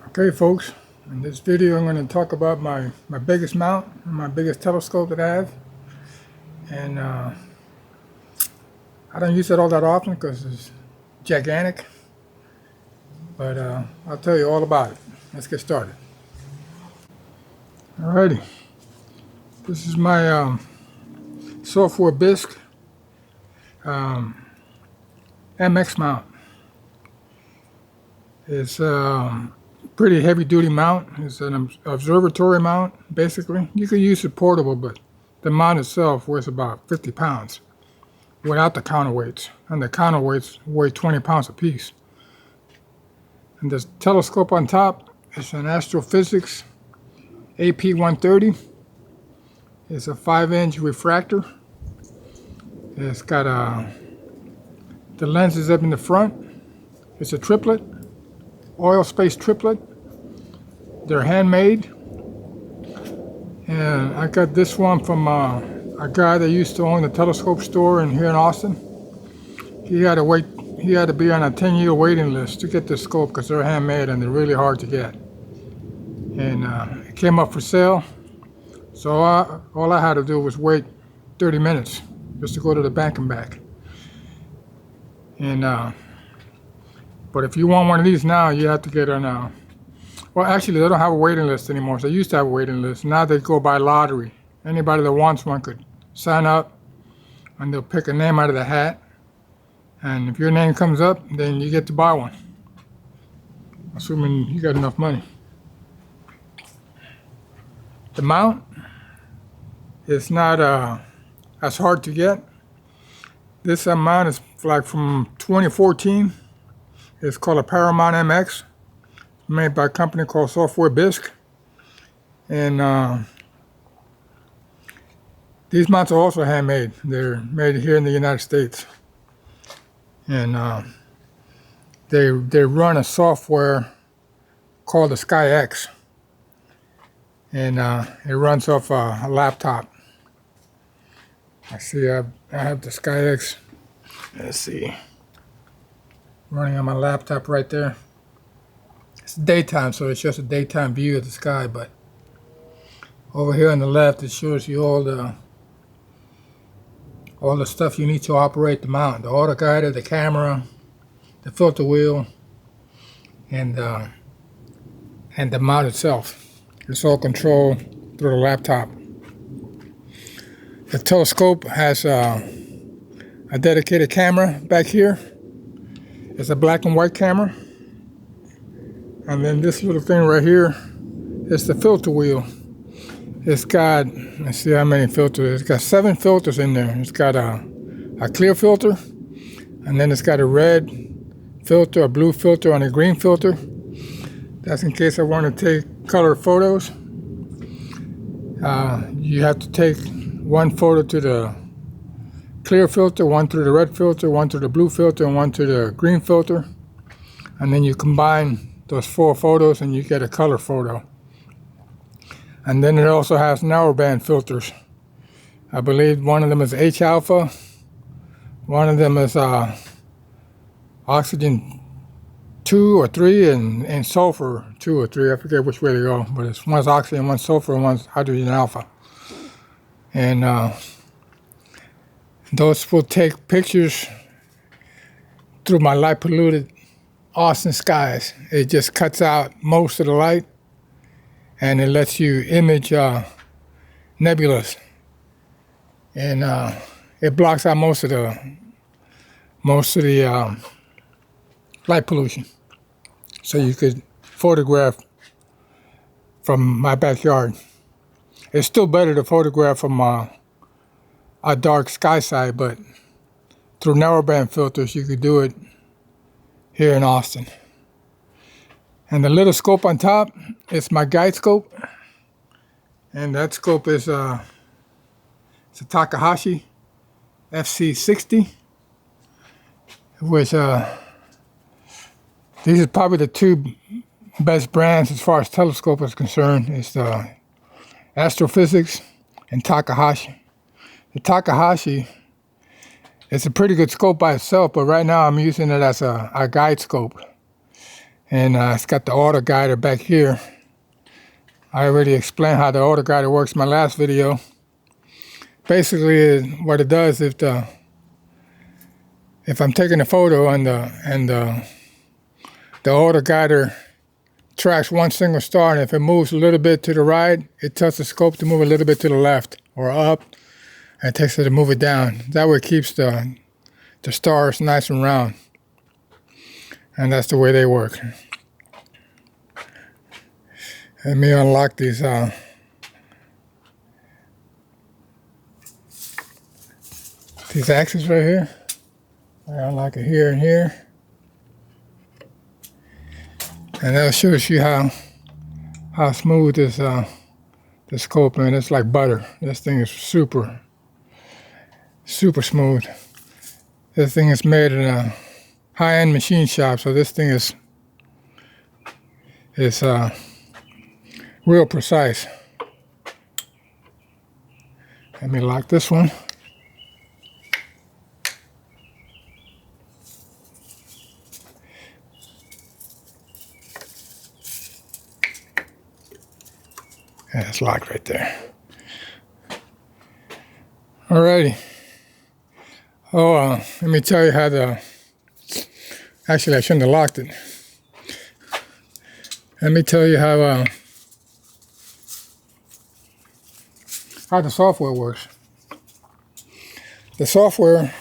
Okay folks, in this video I'm going to talk about my biggest mount, my biggest telescope that I have. And I don't use it all that often because it's gigantic, but I'll tell you all about it. Let's get started. Alrighty, this is my software bisque MX mount. It's pretty heavy duty mount. It's an observatory mount basically. You can use it portable, but the mount itself weighs about 50 pounds without the counterweights, and the counterweights weigh 20 pounds apiece. And this telescope on top is an astrophysics Ap-130. It's a 5-inch refractor. It's got the lens is up in the front. It's a triplet, oil space triplet. They're handmade, and I got this one from a guy that used to own the telescope store here in Austin. He had to wait. He had to be on a 10-year waiting list to get this scope because they're handmade and they're really hard to get. And it came up for sale, so all I had to do was wait 30 minutes just to go to the bank and back. And but if you want one of these now, you have to get on well, actually, they don't have a waiting list anymore. They used to have a waiting list. Now they go by lottery. Anybody that wants one could sign up, and they'll pick a name out of the hat. And if your name comes up, then you get to buy one, assuming you got enough money. The mount is not as hard to get. This mount is like from 2014. It's called a Paramount MX. Made by a company called Software Bisque. And these mounts are also handmade. They're made here in the United States. And they run a software called the SkyX. And it runs off a laptop. I see I have the SkyX. Let's see. Running on my laptop right there. It's daytime, so it's just a daytime view of the sky, but over here on the left it shows you all the stuff you need to operate the mount: the auto guider, the camera, the filter wheel, and the mount itself. It's all controlled through the laptop. The telescope has a dedicated camera back here. It's a black and white camera. And then this little thing right here is the filter wheel. It's got, let's see how many filters. It's got 7 filters in there. It's got a clear filter, and then it's got a red filter, a blue filter, and a green filter. That's in case I want to take color photos. You have to take one photo to the clear filter, one to the red filter, one to the blue filter, and one to the green filter. And then you combine those 4 photos and you get a color photo. And then it also has narrowband filters. I believe one of them is H alpha, one of them is oxygen 2 or 3, and sulfur 2 or 3. I forget which way they go, but it's one's oxygen, one's sulfur, and one's hydrogen alpha. And those will take pictures through my light polluted Austin skies. It just cuts out most of the light, and it lets you image nebulas, and it blocks out most of the light pollution, so you could photograph from my backyard. It's still better to photograph from a dark sky side, but through narrowband filters you could do it here in Austin. And the little scope on top is my guide scope, and that scope is it's a Takahashi FS60C, which these are probably the 2 best brands as far as telescope is concerned. It's the Astrophysics and Takahashi. The Takahashi, it's a pretty good scope by itself, but right now I'm using it as a guide scope. And it's got the auto guider back here. I already explained how the auto guider works in my last video. Basically, what it does, if I'm taking a photo and the auto guider tracks one single star, and if it moves a little bit to the right, it tells the scope to move a little bit to the left or up, and it takes it to move it down. That way it keeps the stars nice and round. And that's the way they work. Let me unlock these axes right here. I unlock it here and here. And that shows you how smooth this the scope, man. It's like butter. This thing is super smooth. This thing is made in a high-end machine shop, so this thing is real precise. Let me lock this one. Yeah, it's locked right there. Alrighty. Oh, let me tell you how actually I shouldn't have locked it. Let me tell you how the software works. The software,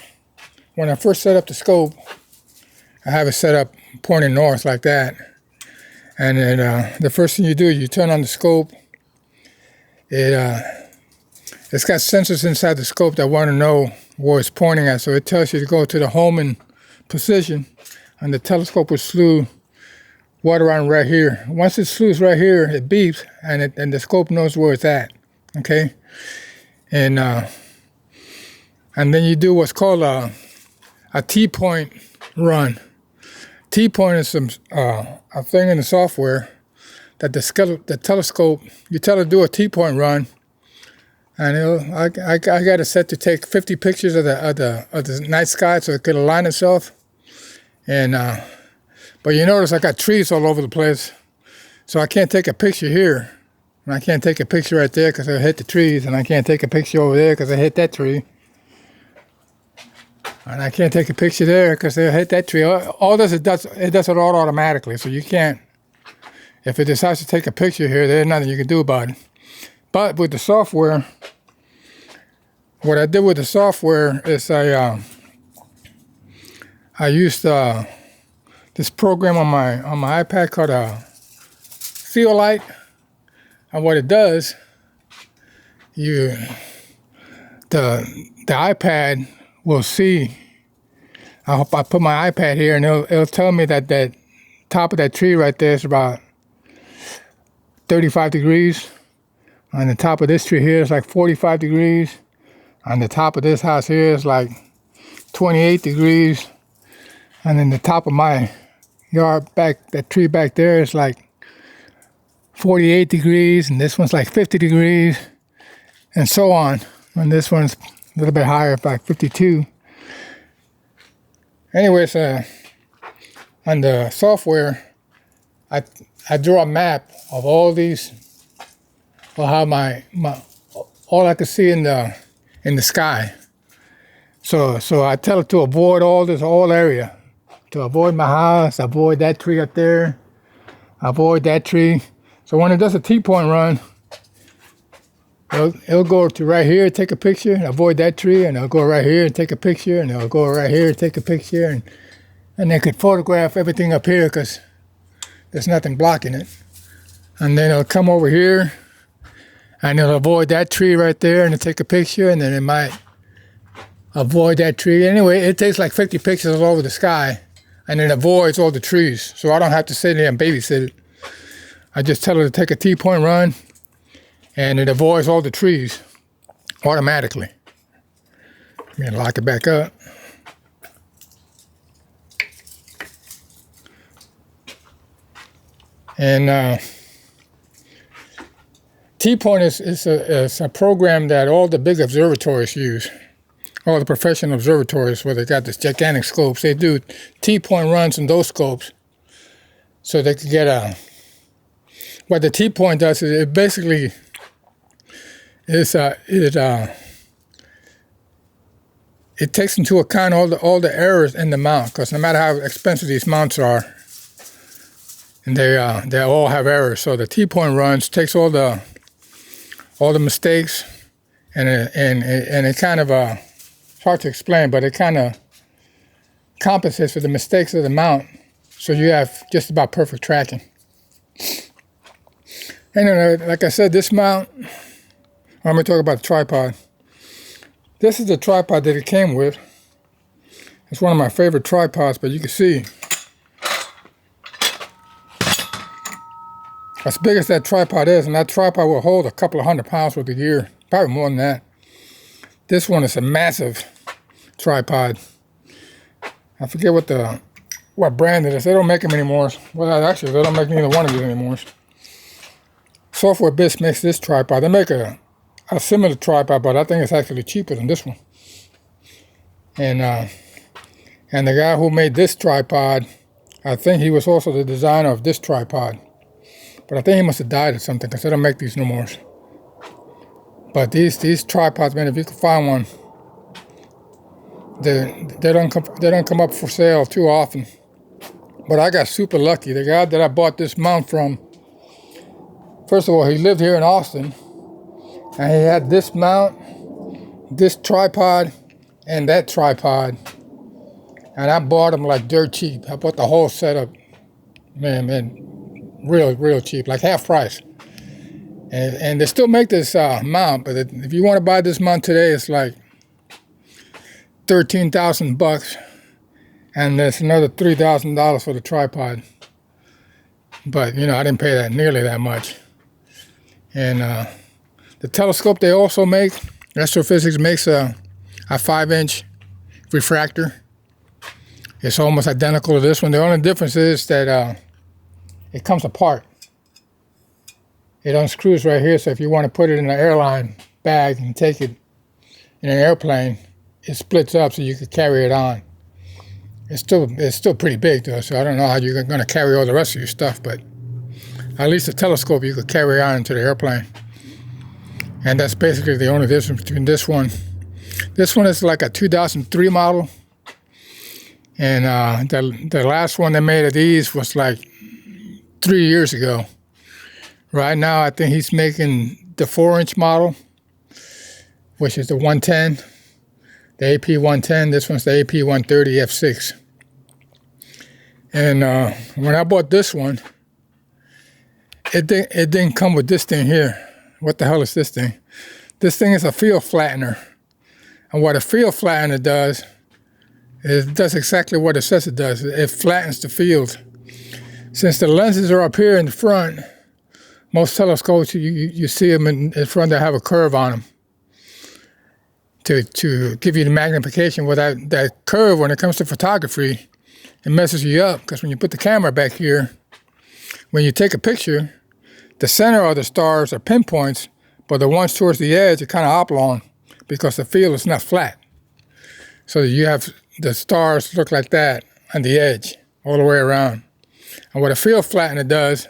when I first set up the scope, I have it set up pointing north like that. And then the first thing you do is you turn on the scope. It's got sensors inside the scope that want to know where it's pointing at, so it tells you to go to the homing position, and the telescope will slew right around right here. Once it slews right here, it beeps, and the scope knows where it's at. Okay, and then you do what's called a T-point run. T-point is a thing in the software that the telescope, you tell it to do a T-point run, and I got it set to take 50 pictures of the night sky so it could align itself. And but you notice I got trees all over the place, so I can't take a picture here, and I can't take a picture right there because I hit the trees, and I can't take a picture over there because I hit that tree, and I can't take a picture there because I hit that tree. All this it does it all automatically, so you can't. If it decides to take a picture here, there's nothing you can do about it. But with the software, what I did with the software is I used this program on my iPad called Theolite, and what it does, the iPad will see. I put my iPad here, and it'll tell me that top of that tree right there is about 35 degrees. On the top of this tree here is like 45 degrees. On the top of this house here is like 28 degrees. And then the top of my yard back, that tree back there is like 48 degrees. And this one's like 50 degrees. And so on. And this one's a little bit higher, like 52. Anyways, on the software, I draw a map of all these, or how my all I could see in the sky. So I tell it to avoid all this whole area, to avoid my house, avoid that tree up there, avoid that tree. So when it does a T-point run, it'll go to right here, take a picture, and avoid that tree, and it'll go right here and take a picture, and it'll go right here and take a picture, and they could photograph everything up here because there's nothing blocking it. And then it'll come over here, and it'll avoid that tree right there, and it'll take a picture, and then it might avoid that tree. Anyway, it takes like 50 pictures all over the sky, and it avoids all the trees. So I don't have to sit there and babysit it. I just tell it to take a T-point run, and it avoids all the trees automatically. Let me lock it back up. And T-point is a program that all the big observatories use. All the professional observatories where they got this gigantic scopes, they do T-point runs in those scopes. so they could get a. What the T-point does is it basically it takes into account all the errors in the mount, because no matter how expensive these mounts are, and they all have errors. So the T-point runs, takes all the mistakes, and it kind of it's hard to explain, but it kind of compensates for the mistakes of the mount, so you have just about perfect tracking. And like I said, this mount, I'm going to talk about the tripod. This is the tripod that it came with. It's one of my favorite tripods, but you can see, as big as that tripod is, and that tripod will hold a couple of 100 pounds worth of gear, probably more than that. This one is a massive tripod. I forget what brand it is. They don't make them anymore. Well, actually, they don't make neither one of these anymore. Software Biz makes this tripod. They make a similar tripod, but I think it's actually cheaper than this one. And the guy who made this tripod, I think he was also the designer of this tripod. But I think he must have died or something, because they don't make these no more. But these tripods, man, if you can find one, they don't come up for sale too often. But I got super lucky. The guy that I bought this mount from, first of all, he lived here in Austin, and he had this mount, this tripod, and that tripod. And I bought them like dirt cheap. I bought the whole setup, man, real cheap, like half price. And they still make this mount, but if you want to buy this mount today, it's like $13,000, and there's another $3,000 for the tripod. But I didn't pay that nearly that much. And the telescope they also make, Astrophysics makes a 5-inch refractor. It's almost identical to this one. The only difference is that it comes apart. It unscrews right here, so if you want to put it in an airline bag and take it in an airplane, it splits up so you can carry it on. It's still pretty big though, so I don't know how you're going to carry all the rest of your stuff, but at least the telescope you could carry on into the airplane. And that's basically the only difference between this one. This one is like a 2003 model, and the last one they made of these was like 3 years ago. Right now, I think he's making the 4-inch model, which is the 110, the Ap-110. This one's the Ap-130 F6. And when I bought this one, it didn't come with this thing here. What the hell is this thing? This thing is a field flattener. And what a field flattener does, it does exactly what it says it does. It flattens the field. Since the lenses are up here in the front, most telescopes, you see them in front, they have a curve on them to give you the magnification. Well, that curve, when it comes to photography, it messes you up, because when you put the camera back here, when you take a picture, the center of the stars are pinpoints, but the ones towards the edge are kind of oblong because the field is not flat. So you have the stars look like that on the edge all the way around. And what a field flattener does,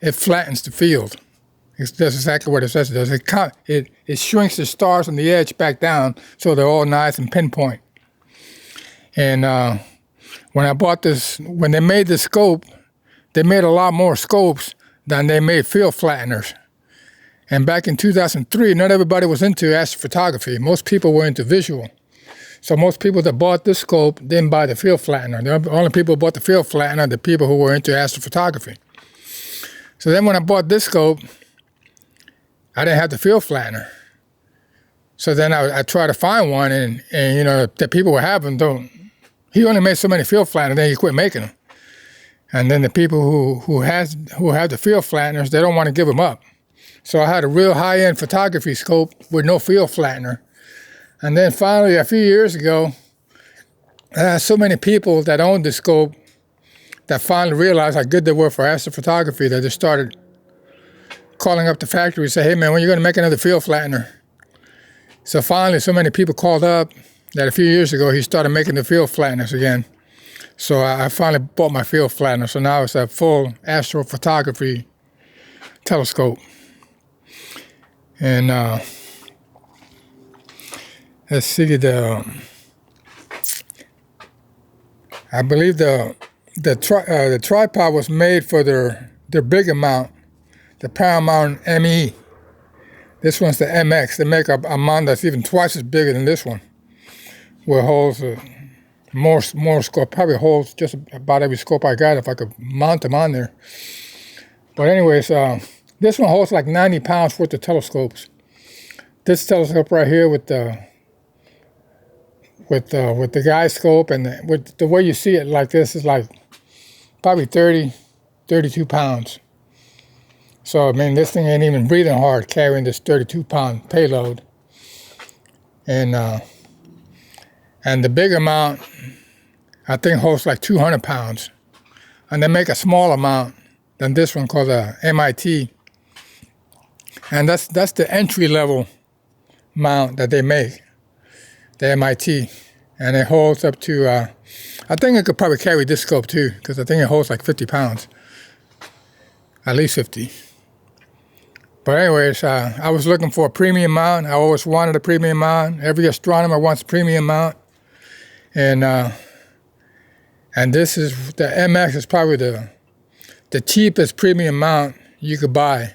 it flattens the field. It does exactly what it says it does. It shrinks the stars on the edge back down so they're all nice and pinpoint. And when I bought this, when they made the scope, they made a lot more scopes than they made field flatteners. And back in 2003, not everybody was into astrophotography. Most people were into visual. So most people that bought this scope didn't buy the field flattener. The only people who bought the field flattener are the people who were into astrophotography. So then when I bought this scope, I didn't have the field flattener. So then I tried to find one, and the people who have them he only made so many field flatteners, then he quit making them. And then the people who have the field flatteners, they don't want to give them up. So I had a real high-end photography scope with no field flattener. And then finally, a few years ago, I had so many people that owned the scope that finally realized how good they were for astrophotography that they started calling up the factory and say, hey man, when are you going to make another field flattener? So finally, so many people called up that a few years ago, he started making the field flatteners again. So I finally bought my field flattener. So now it's a full astrophotography telescope. And let's see, I believe the tripod was made for their bigger mount, the Paramount ME. This one's the MX. They make a mount that's even twice as bigger than this one, where it holds more scope. Probably holds just about every scope I got if I could mount them on there. But anyways, this one holds like 90 pounds worth of telescopes. This telescope right here with the guide scope and with the way you see it like this is like probably 32 pounds. So I mean, this thing ain't even breathing hard carrying this 32-pound payload. And the bigger mount, I think, holds like 200 pounds. And they make a smaller mount than this one called a MIT. And that's the entry level mount that they make, the MIT. And it holds up to, I think it could probably carry this scope too, because I think it holds like 50 pounds. At least 50. But anyways, I was looking for a premium mount. I always wanted a premium mount. Every astronomer wants a premium mount. And this is, the MX is probably the cheapest premium mount you could buy.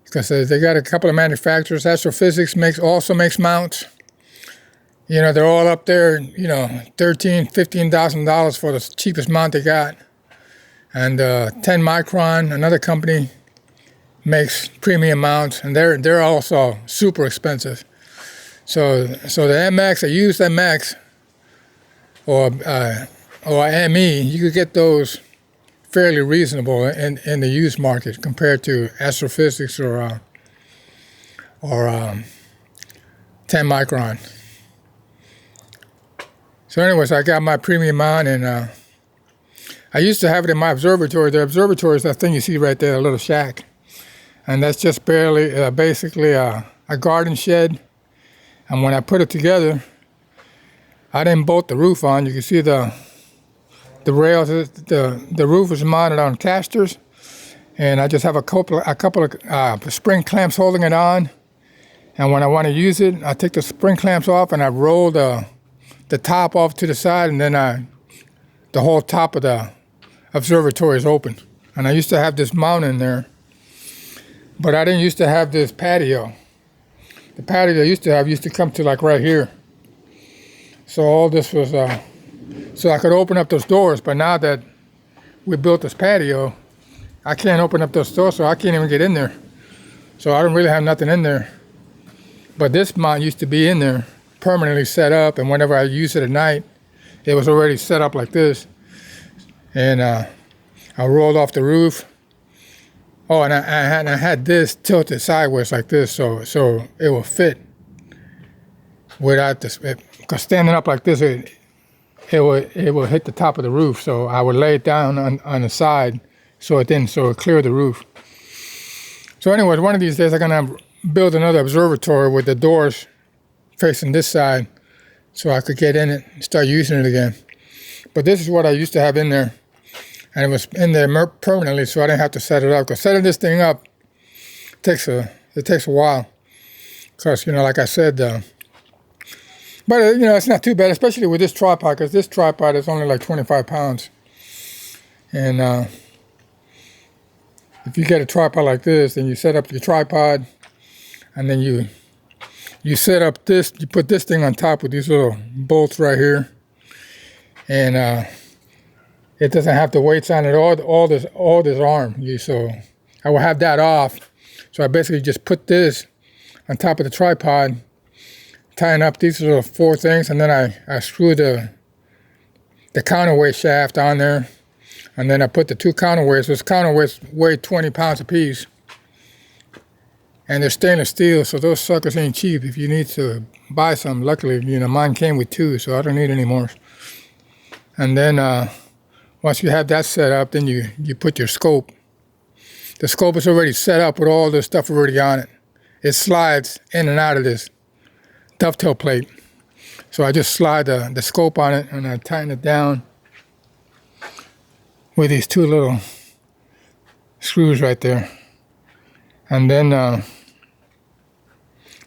Because they got a couple of manufacturers. Astrophysics also makes mounts. You know, they're all up there, you know, $13,000, $15,000 for the cheapest mount they got. And 10 Micron, another company, makes premium mounts, and they're also super expensive. So the MX, a used MX, or ME, you could get those fairly reasonable in the used market compared to Astrophysics or 10 Micron. So anyways, I got my premium mount, and I used to have it in my observatory. The observatory is that thing you see right there, a little shack. And that's just barely, basically a garden shed. And when I put it together, I didn't bolt the roof on. You can see the rails, the roof is mounted on casters. And I just have a couple of spring clamps holding it on. And when I want to use it, I take the spring clamps off and I roll the top off to the side, and then the whole top of the observatory is open. And I used to have this mount in there, but I didn't used to have this patio. The patio I used to come to like right here. So all this was, so I could open up those doors, but now that we built this patio, I can't open up those doors, so I can't even get in there. So I don't really have nothing in there. But this mount used to be in there, permanently set up, and whenever I use it at night, it was already set up like this. And I rolled off the roof. Oh, and I had this tilted sideways like this, so it will fit without this. Because standing up like this, it will hit the top of the roof. So I would lay it down on the side, so it cleared the roof. So anyways, one of these days I'm gonna build another observatory with the doors facing this side, so I could get in it and start using it again. But this is what I used to have in there, and it was in there permanently, so I didn't have to set it up. Because setting this thing up takes a while. Because, you know, like I said, but you know, it's not too bad, especially with this tripod, because this tripod is only like 25 pounds. And if you get a tripod like this, then you set up your tripod, and then you set up this, you put this thing on top with these little bolts right here, and it doesn't have the weights on it, all this arm. So I will have that off. So I basically just put this on top of the tripod, tying up these little 4 things, and then I screw the counterweight shaft on there, and then I put the 2 counterweights. Those counterweights weigh 20 pounds apiece. And they're stainless steel, so those suckers ain't cheap. If you need to buy some, luckily, you know, mine came with 2, so I don't need any more. And then once you have that set up, then you put your scope. The scope is already set up with all this stuff already on it. It slides in and out of this dovetail plate. So I just slide the scope on it, and I tighten it down, with these two little screws right there. And then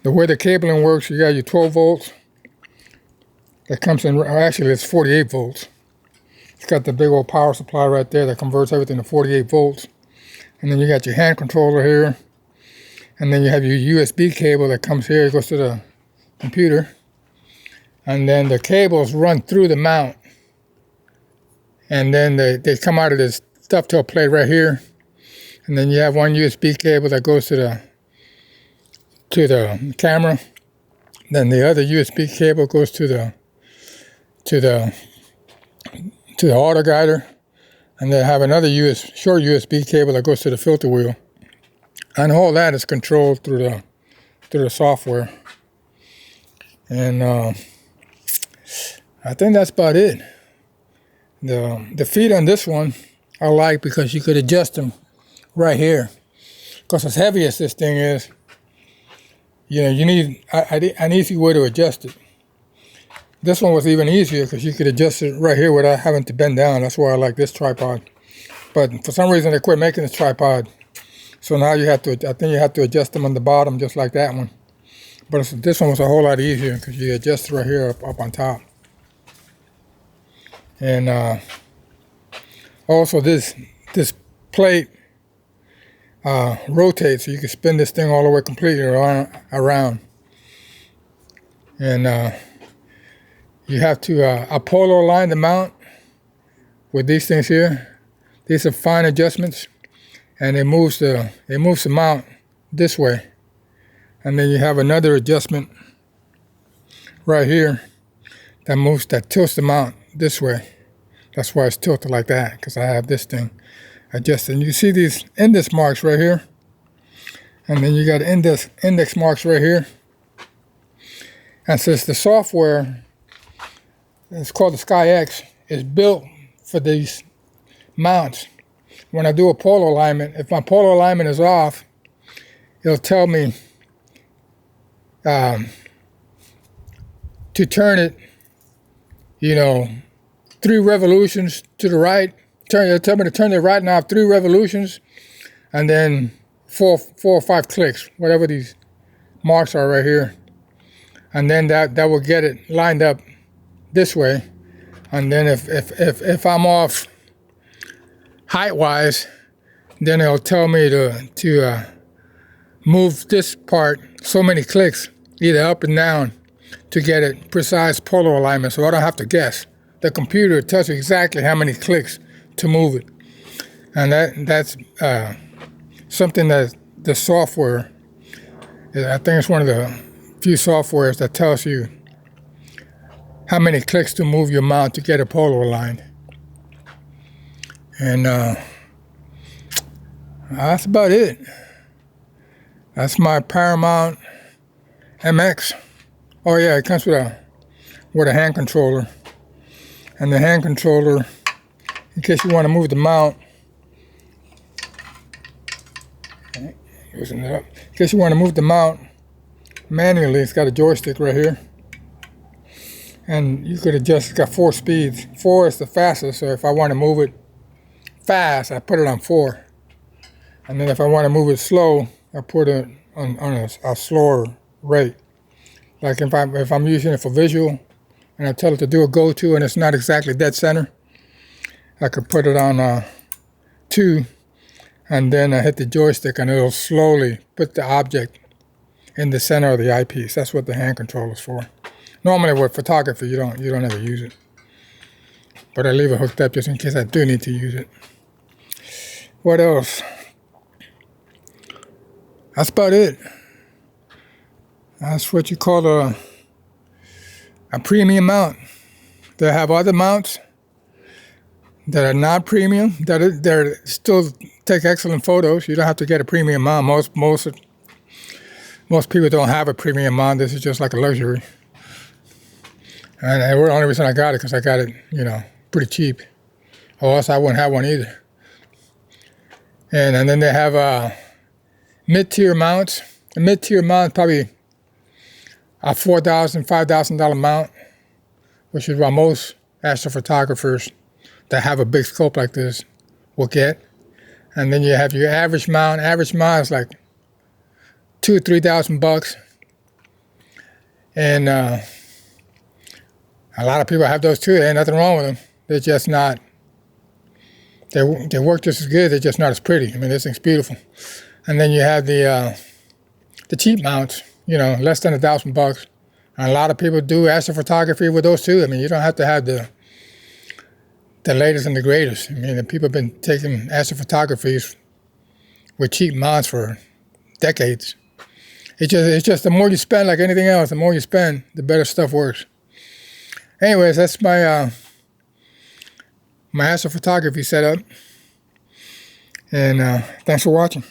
the way the cabling works, you got your 12 volts that comes in, actually it's 48 volts. It's got the big old power supply right there that converts everything to 48 volts. And then you got your hand controller here. And then you have your USB cable that comes here, it goes to the computer. And then the cables run through the mount. And then they come out of this stuff to a plate right here. And then you have one USB cable that goes to the camera. Then the other USB cable goes to the auto guider. And then have another short USB cable that goes to the filter wheel. And all that is controlled through the software. And I think that's about it. The feet on this one I like because you could adjust them right here. Because as heavy as this thing is, you know, you need an easy way to adjust it. This one was even easier because you could adjust it right here without having to bend down. That's why I like this tripod. But for some reason they quit making this tripod. So now I think you have to adjust them on the bottom just like that one. But this one was a whole lot easier because you adjust it right here up on top. And also this plate rotates, so you can spin this thing all the way completely around. And you have to polar align the mount with these things here. These are fine adjustments, and it moves the mount this way. And then you have another adjustment right here that tilts the mount this way. That's why it's tilted like that, because I have this thing adjusted. And you see these index marks right here, and then you got index marks right here. And since the software, it's called the SkyX, is built for these mounts. When I do a polar alignment, if my polar alignment is off, it'll tell me to turn it, 3 revolutions to the right. It'll tell me to turn it right now 3 revolutions, and then 4 or 5 clicks, whatever these marks are right here. And then that will get it lined up this way. And then if I'm off height-wise, then it'll tell me to move this part so many clicks, either up and down, to get it precise polar alignment, so I don't have to guess. The computer tells you exactly how many clicks to move it. And that's something that the software, I think it's one of the few softwares that tells you how many clicks to move your mount to get it polar aligned. And that's about it. That's my Paramount MX. Oh yeah, it comes with a hand controller. And the hand controller, in case you want to move the mount, loosen it up. In case you want to move the mount manually, it's got a joystick right here. And you could adjust, it's got 4 speeds. 4 is the fastest, so if I want to move it fast, I put it on 4. And then if I want to move it slow, I put it on a slower rate. Like if I'm using it for visual, and I tell it to do a go-to and it's not exactly dead center, I could put it on 2, and then I hit the joystick and it'll slowly put the object in the center of the eyepiece. That's what the hand controller is for. Normally with photography, you don't ever use it. But I leave it hooked up just in case I do need to use it. What else? That's about it. That's what you call a premium mount. They have other mounts that are not premium, that still take excellent photos. You don't have to get a premium mount. Most people don't have a premium mount. This is just like a luxury. And the only reason I got it because I got it, pretty cheap. Or else I wouldn't have one either. And then they have mid-tier mounts. A mid-tier mount probably a $4,000, $5,000 mount, which is why most astrophotographers that have a big scope like this will get. And then you have your average mount. Average mount is like $2,000 or $3,000, and a lot of people have those too. There ain't nothing wrong with them. They're just not. They work just as good. They're just not as pretty. I mean, this thing's beautiful. And then you have the cheap mounts. You know, less than $1,000. And a lot of people do astrophotography with those too. I mean, you don't have to have the latest and the greatest. I mean, the people have been taking astrophotographies with cheap mounts for decades. It's just the more you spend, like anything else, the more you spend, the better stuff works. Anyways, that's my my astrophotography setup. And thanks for watching.